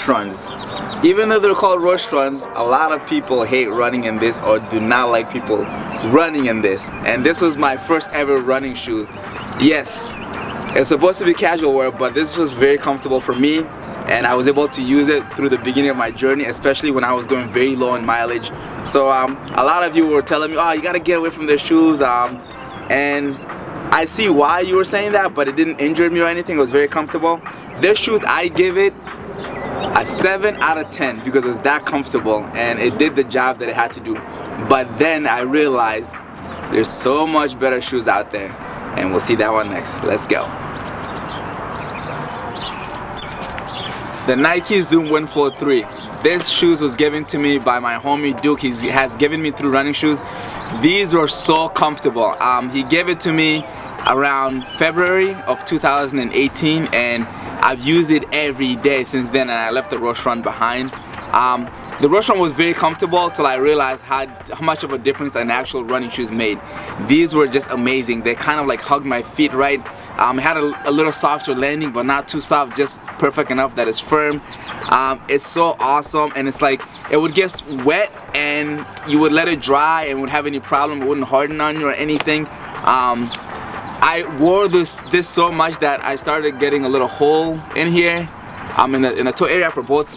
rush runs. Even though they're called rush runs, a lot of people hate running in this or do not like people running in this. And this was my first ever running shoes. Yes, it's supposed to be casual wear, but this was very comfortable for me, and I was able to use it through the beginning of my journey, especially when I was going very low in mileage. So a lot of you were telling me, oh, you gotta get away from their shoes, and I see why you were saying that, but it didn't injure me or anything. It was very comfortable. Their shoes, I give it a 7 out of 10 because it was that comfortable and it did the job that it had to do. But then I realized there's so much better shoes out there, and we'll see that one next. Let's go. The Nike Zoom Windflow 3. This shoes was given to me by my homie Duke. He has given me through running shoes. These were so comfortable. He gave it to me around February of 2018, and I've used it every day since then, and I left the Rush Run behind. The Rush Run was very comfortable till I realized how much of a difference an actual running shoes made. These were just amazing. They kind of like hugged my feet right. It had a little softer landing, but not too soft, just perfect enough that it's firm. It's so awesome, and it's like it would get wet and you would let it dry and would have any problem. It wouldn't harden on you or anything. I wore this so much that I started getting a little hole in here. In the toe area for both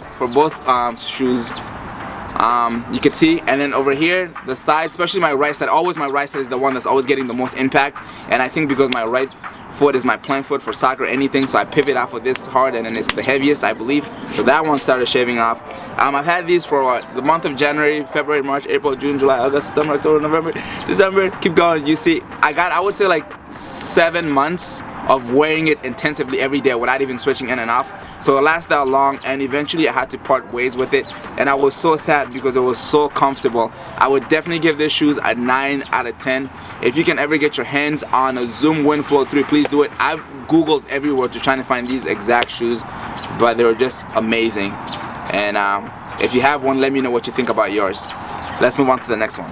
shoes. You can see, and then over here, the side, especially my right side. Always my right side is the one that's always getting the most impact, and I think because my right foot is my playing foot for soccer or anything, so I pivot off of this hard, and then it's the heaviest, I believe. So that one started shaving off. I've had these for the month of January, February, March, April, June, July, August, September, October, November, December. Keep going. You see, I would say like 7 months of wearing it intensively every day without even switching in and off. So it lasted that long, and eventually I had to part ways with it, and I was so sad because it was so comfortable. I would definitely give this shoes a 9 out of 10. If you can ever get your hands on a Zoom Windflow 3, please do it. I've googled everywhere to try to find these exact shoes, but they were just amazing. And if you have one, let me know what you think about yours. Let's move on to the next one.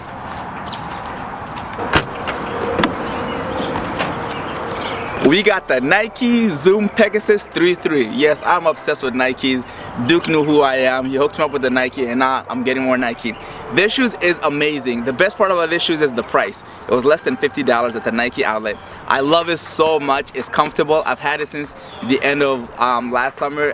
We got the Nike Zoom Pegasus 3.3. Yes, I'm obsessed with Nikes. Duke knew who I am. He hooked me up with the Nike, and now I'm getting more Nike. This shoes is amazing. The best part about this shoes is the price. It was less than $50 at the Nike outlet. I love it so much. It's comfortable. I've had it since the end of last summer,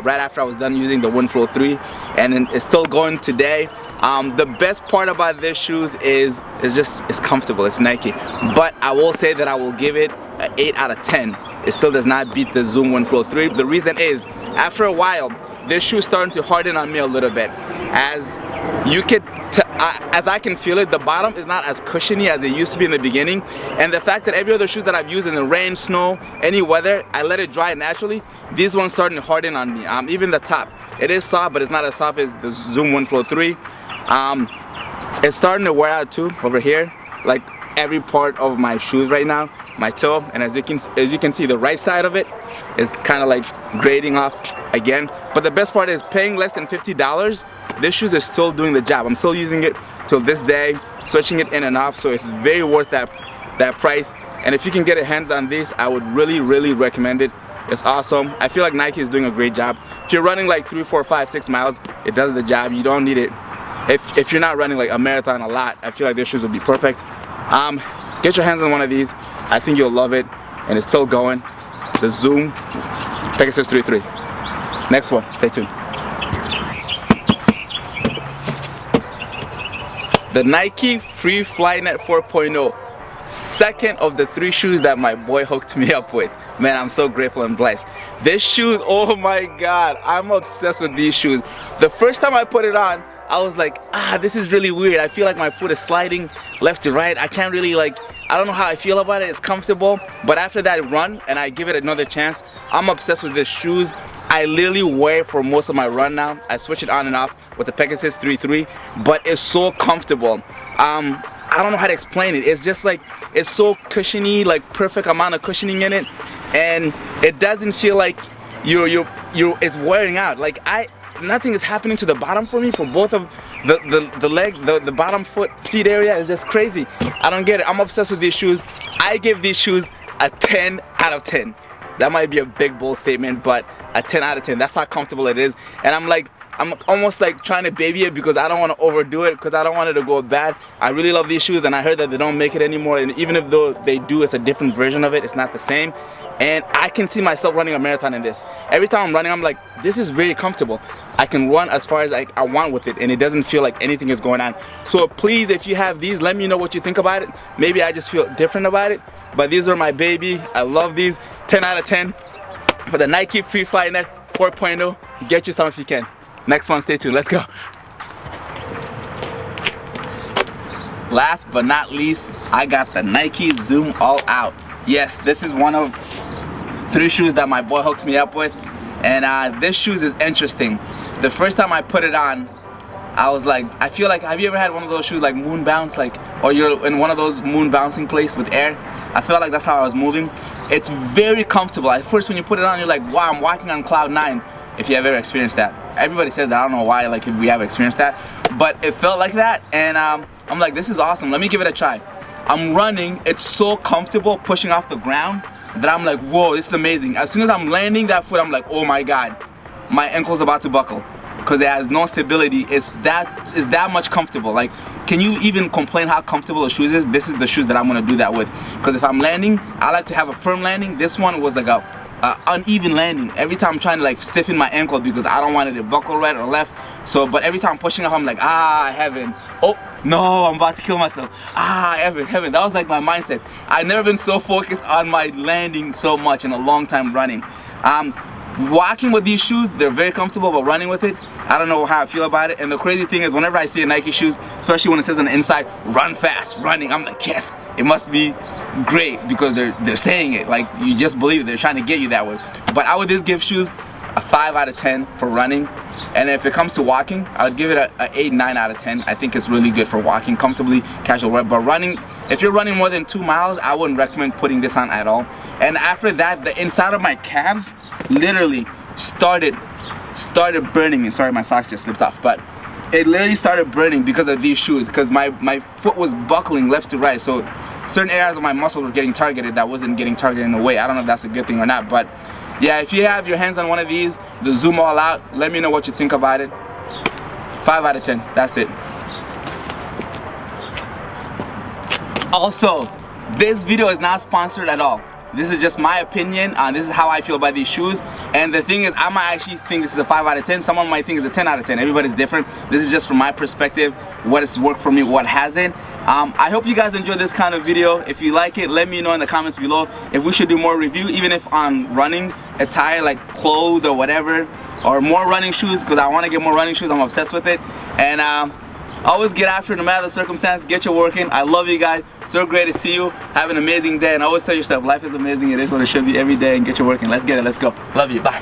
right after I was done using the Windflow 3, and it's still going today. The best part about this shoes is it's comfortable. It's Nike. But I will say that I will give it an 8 out of 10. It still does not beat the Zoom Windflow 3. The reason is, after a while, this shoe is starting to harden on me a little bit. As I can feel it, the bottom is not as cushiony as it used to be in the beginning. And the fact that every other shoe that I've used in the rain, snow, any weather, I let it dry naturally. These ones starting to harden on me. Even the top, it is soft, but it's not as soft as the Zoom Windflow 3. It's starting to wear out too over here, like every part of my shoes right now, my toe, and as you can see, the right side of it is kind of like grading off again. But the best part is, paying less than $50, this shoes is still doing the job. I'm still using it till this day, switching it in and off, so it's very worth that price. And if you can get your hands on these, I would really recommend it. It's awesome. I feel like Nike is doing a great job. If you're running like 3, 4, 5, 6 miles, it does the job. You don't need it. If you're not running like a marathon a lot, I feel like this shoes would be perfect. Get your hands on one of these. I think you'll love it, and it's still going. The Zoom Pegasus 3.3. Next one, stay tuned. The Nike Free Flynet 4.0. Second of the 3 shoes that my boy hooked me up with. Man, I'm so grateful and blessed. This shoes, oh my God, I'm obsessed with these shoes. The first time I put it on, I was like, this is really weird. I feel like my foot is sliding left to right. I can't really I don't know how I feel about it. It's comfortable. But after that run, and I give it another chance, I'm obsessed with these shoes. I literally wear it for most of my run now. I switch it on and off with the Pegasus 3.3, but it's so comfortable. I don't know how to explain it. It's just like, it's so cushiony, like perfect amount of cushioning in it, and it doesn't feel like it's wearing out. Like nothing is happening to the bottom for me, for both of the leg, the bottom feet area is just crazy. I don't get it. I'm obsessed with these shoes. I give these shoes a 10 out of 10. That might be a big bold statement, but a 10 out of 10. That's how comfortable it is. And I'm almost like trying to baby it because I don't want to overdo it, because I don't want it to go bad. I really love these shoes, and I heard that they don't make it anymore, and even if though they do, it's a different version of it. It's not the same. And I can see myself running a marathon in this. Every time I'm running, I'm like, this is very comfortable. I can run as far as I want with it, and it doesn't feel like anything is going on. So please, if you have these, let me know what you think about it. Maybe I just feel different about it, but these are my baby. I love these. 10 out of 10 for the Nike Free Fly Net 4.0. Get you some if you can. Next one, stay tuned. Let's go. Last but not least, I got the Nike Zoom All Out. Yes, this is one of 3 shoes that my boy hooked me up with, and this shoes is interesting. The first time I put it on, I was like, I feel like, have you ever had one of those shoes like moon bounce, like, or you're in one of those moon bouncing place with air? I felt like that's how I was moving. It's very comfortable. At first when you put it on, you're like, wow, I'm walking on cloud 9. If you have ever experienced that. Everybody says that. I don't know why, like, if we have experienced that, but it felt like that, and I'm like, this is awesome. Let me give it a try. I'm running. It's so comfortable pushing off the ground that I'm like, whoa, this is amazing. As soon as I'm landing that foot, I'm like, oh my god, my ankle's about to buckle, because it has no stability. It's that much comfortable. Like, can you even complain how comfortable the shoes is? This is the shoes that I'm gonna do that with, because if I'm landing, I like to have a firm landing. This one was like a uneven landing. Every time I'm trying to like stiffen my ankle because I don't want it to buckle right or left. So, but every time I'm pushing off, I'm like, ah, heaven. Oh no, I'm about to kill myself. Ah, heaven. That was like my mindset. I've never been so focused on my landing so much in a long time running. Walking with these shoes, they're very comfortable, but running with it, I don't know how I feel about it. And the crazy thing is, whenever I see a Nike shoes, especially when it says on the inside, run fast, running, I'm like, yes, it must be great, because they're saying it. Like, you just believe it. They're trying to get you that way. But I would just give shoes a 5 out of 10 for running. And if it comes to walking, I would give it a 8, 9 out of 10. I think it's really good for walking comfortably, casual wear. But running, if you're running more than 2 miles, I wouldn't recommend putting this on at all. And after that, the inside of my calves literally started burning me. Sorry, my socks just slipped off, but it literally started burning because of these shoes, because my foot was buckling left to right. So certain areas of my muscles were getting targeted that wasn't getting targeted in a way. I don't know if that's a good thing or not, but yeah, if you have your hands on one of these, the Zoom All Out, let me know what you think about it. 5 out of 10. That's it. Also, this video is not sponsored at all. This is just my opinion. This is how I feel about these shoes. And the thing is, I might actually think this is a 5 out of 10. Someone might think it's a 10 out of 10. Everybody's different. This is just from my perspective, what has worked for me, what hasn't. I hope you guys enjoyed this kind of video. If you like it, let me know in the comments below if we should do more review, even if on running attire, like clothes or whatever, or more running shoes, because I want to get more running shoes. I'm obsessed with it. And always get after it no matter the circumstance. Get your work in. I love you guys. So great to see you. Have an amazing day. And always tell yourself, life is amazing. It is what it should be every day. And get your work in. Let's get it. Let's go. Love you. Bye.